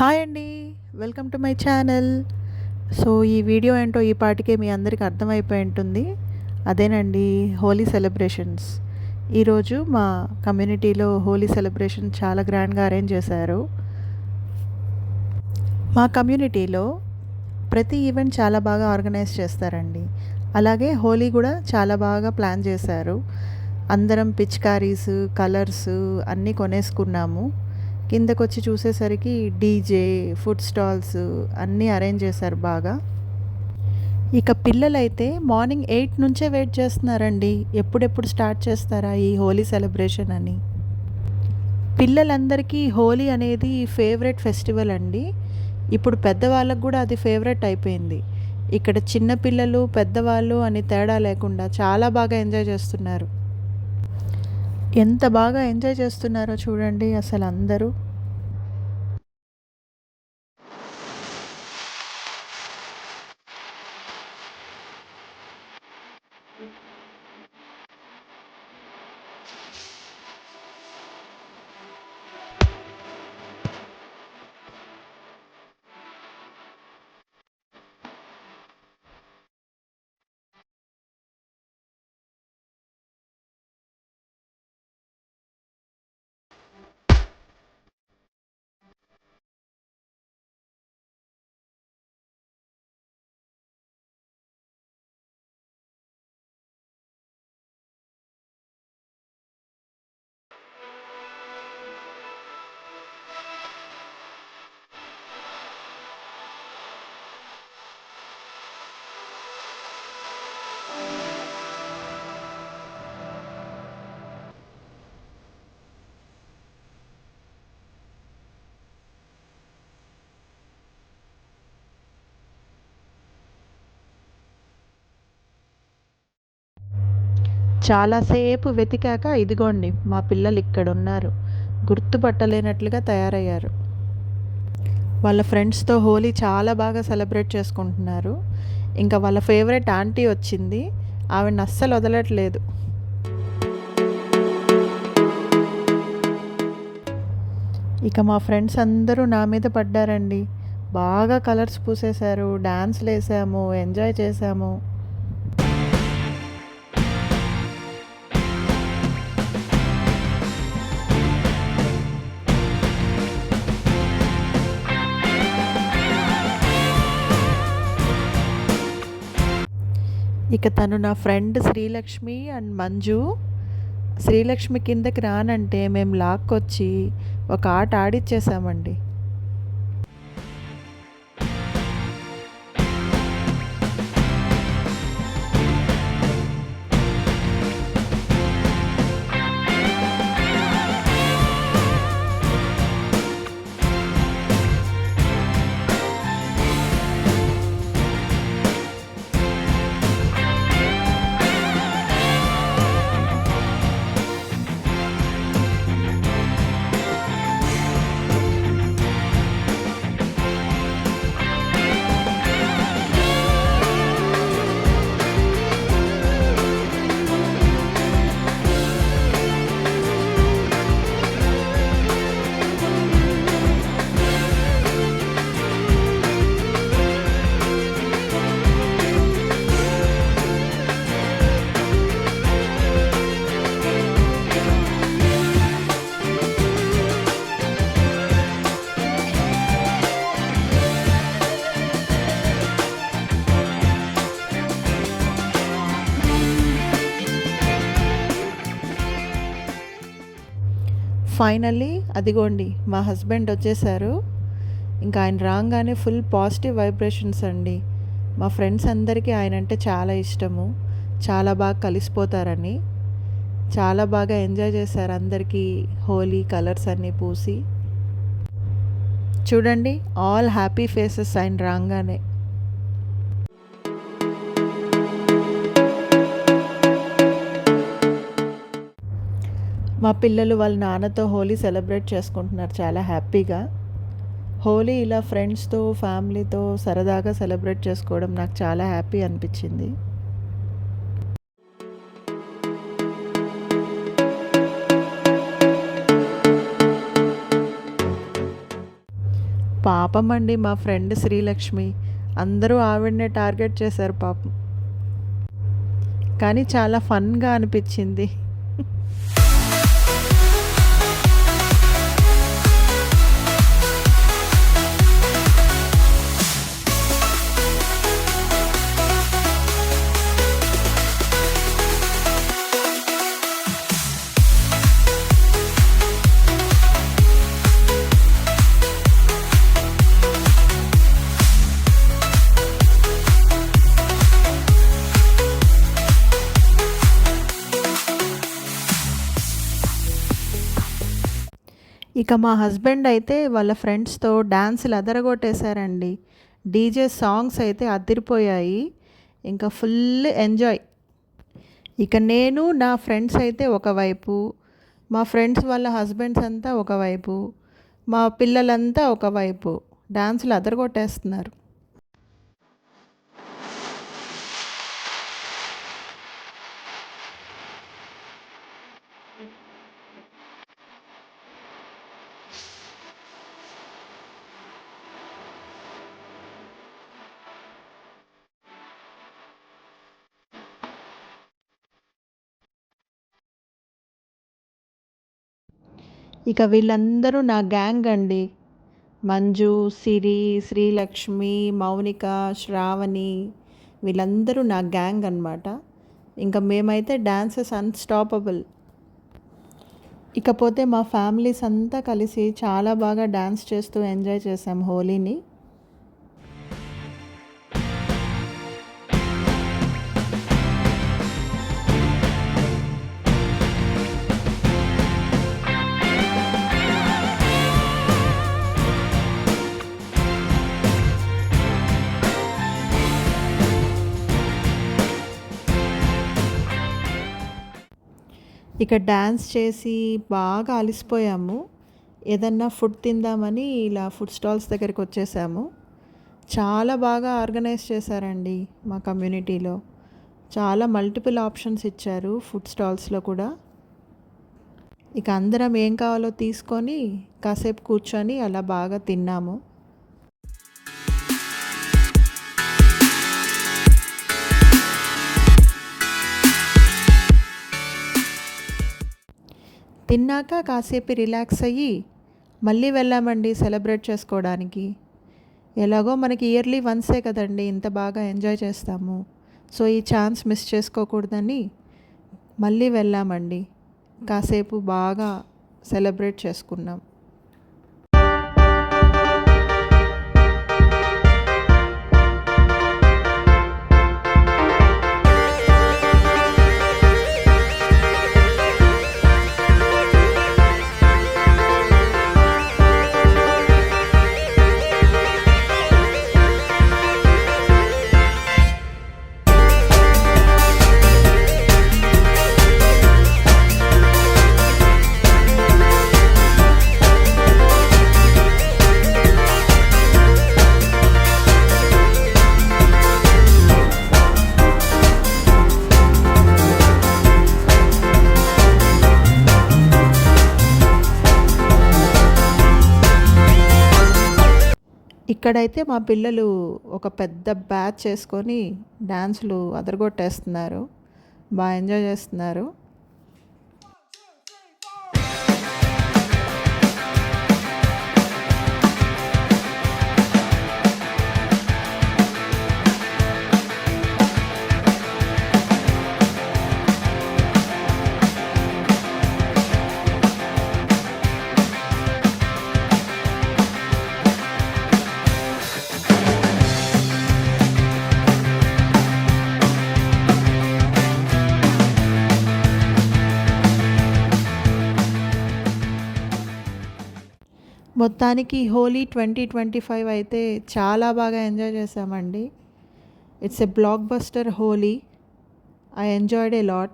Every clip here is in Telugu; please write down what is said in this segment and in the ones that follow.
హాయ్ అండి. Welcome to my channel. So, ఈ వీడియో ఏంటో ఈ పాటికే మీ అందరికి అర్థమైపోయి ఉంటుంది. అదేనండి, హోలీ సెలబ్రేషన్స్. ఈరోజు మా కమ్యూనిటీలో హోలీ సెలబ్రేషన్ చాలా గ్రాండ్‌గా అరేంజ్ చేశారు. మా కమ్యూనిటీలో ప్రతి ఈవెంట్ చాలా బాగా ఆర్గనైజ్ చేస్తారండి. అలాగే హోలీ కూడా చాలా బాగా ప్లాన్ చేశారు. అందరం పిచికారీస్, కలర్స్ అన్నీ కొనేసుకున్నాము. కిందకొచ్చి చూసేసరికి డీజే, ఫుడ్ స్టాల్స్ అన్నీ అరేంజ్ చేశారు బాగా. ఇక పిల్లలైతే మార్నింగ్ 8 నుంచే వెయిట్ చేస్తున్నారండి. ఎప్పుడెప్పుడు స్టార్ట్ చేస్తారా ఈ హోలీ సెలబ్రేషన్ అని. పిల్లలందరికీ హోలీ అనేది ఫేవరెట్ ఫెస్టివల్ అండి. ఇప్పుడు పెద్దవాళ్ళకు కూడా అది ఫేవరెట్ అయిపోయింది. ఇక్కడ చిన్న పిల్లలు, పెద్దవాళ్ళు అని తేడా లేకుండా చాలా బాగా ఎంజాయ్ చేస్తున్నారు. ఎంత బాగా ఎంజాయ్ చేస్తున్నారో చూడండి అసలు అందరూ. చాలాసేపు వెతికాక ఇదిగోండి మా పిల్లలు ఇక్కడున్నారు. గుర్తుపట్టలేనట్లుగా తయారయ్యారు. వాళ్ళ ఫ్రెండ్స్తో హోలీ చాలా బాగా సెలబ్రేట్ చేసుకుంటున్నారు. ఇంకా వాళ్ళ ఫేవరెట్ ఆంటీ వచ్చింది. ఆవిడని అస్సలు వదలట్లేదు. ఇక మా ఫ్రెండ్స్ అందరూ నా మీద పడ్డారండి. బాగా కలర్స్ పూసేశారు, డాన్స్లు వేసాము, ఎంజాయ్ చేసాము. ఇక తను నా ఫ్రెండ్ శ్రీలక్ష్మి అండ్ మంజు. శ్రీలక్ష్మి కిందకి రానంటే మేము లాక్కొచ్చి ఒక ఆట ఆడిచ్చేసామండి. ఫైనల్లీ అదిగోండి మా హస్బెండ్ వచ్చేసారు. ఇంకా ఆయన రాగానే ఫుల్ పాజిటివ్ వైబ్రేషన్స్ అండి. మా ఫ్రెండ్స్ అందరికీ ఆయన అంటే చాలా ఇష్టము. చాలా బాగా కలిసిపోతారని చాలా బాగా ఎంజాయ్ చేశారు. అందరికీ హోలీ కలర్స్ అన్నీ పూసి చూడండి, ఆల్ హ్యాపీ ఫేసెస్ ఆయన రాగానే. మా పిల్లలు వాళ్ళ నాన్నతో హోలీ సెలబ్రేట్ చేసుకుంటున్నారు చాలా హ్యాపీగా. హోలీ ఇలా ఫ్రెండ్స్తో, ఫ్యామిలీతో సరదాగా సెలబ్రేట్ చేసుకోవడం నాకు చాలా హ్యాపీ అనిపించింది. పాపం అండి మా ఫ్రెండ్ శ్రీలక్ష్మి. అందరూ ఆవిడనే టార్గెట్ చేశారు పాపం. కానీ చాలా ఫన్‌గా అనిపిచ్చింది. ఇక మా హస్బెండ్ అయితే వాళ్ళ ఫ్రెండ్స్‌తో డాన్సులు అదరగొట్టేశారండి. డీజే సాంగ్స్ అయితే అదిరిపోయాయి. ఇంకా ఫుల్ ఎంజాయ్. ఇక నేను, నా ఫ్రెండ్స్ అయితే ఒకవైపు, మా ఫ్రెండ్స్ వాళ్ళ హస్బెండ్స్ అంతా ఒకవైపు, మా పిల్లలంతా ఒకవైపు డాన్సులు అదరగొట్టేస్తున్నారు. ఇక వీళ్ళందరూ నా గ్యాంగ్ అండి. మంజు, సిరి, శ్రీలక్ష్మి, మౌనిక, శ్రావణి వీళ్ళందరూ నా గ్యాంగ్ అనమాట. ఇంకా మేమైతే డాన్సెస్ అన్‌స్టాపబుల్. ఇకపోతే మా ఫ్యామిలీస్ అంతా కలిసి చాలా బాగా డాన్స్ చేస్తూ ఎంజాయ్ చేసాం హోలీని. ఇక డాన్స్ చేసి బాగా అలిసిపోయాము. ఏదన్నా ఫుడ్ తిందామని ఇలా ఫుడ్ స్టాల్స్ దగ్గరికి వచ్చేసాము. చాలా బాగా ఆర్గనైజ్ చేశారండి మా కమ్యూనిటీలో. చాలా మల్టిపుల్ ఆప్షన్స్ ఇచ్చారు ఫుడ్ స్టాల్స్‌లో కూడా. ఇక అందరం ఏం కావాలో తీసుకొని కాసేపు కూర్చొని అలా బాగా తిన్నాము. తిన్నాక కాసేపు రిలాక్స్ అయ్యి మళ్ళీ వెళ్ళామండి సెలబ్రేట్ చేసుకోవడానికి. ఎలాగో మనకి ఇయర్లీ వన్సే కదండి ఇంత బాగా ఎంజాయ్ చేస్తాము. సో ఈ ఛాన్స్ మిస్ చేసుకోకూడదని మళ్ళీ వెళ్ళామండి. కాసేపు బాగా సెలబ్రేట్ చేసుకున్నాం. ఇక్కడైతే మా పిల్లలు ఒక పెద్ద బ్యాచ్ చేసుకొని డాన్సులు అదరగొట్టేస్తున్నారు. బాగా ఎంజాయ్ చేస్తున్నారు. మొత్తానికి హోలీ 2025 అయితే చాలా బాగా ఎంజాయ్ చేసామండి. It's a blockbuster Holi. I enjoyed a lot.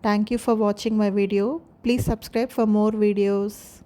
Thank you for watching my video. Please subscribe for more videos.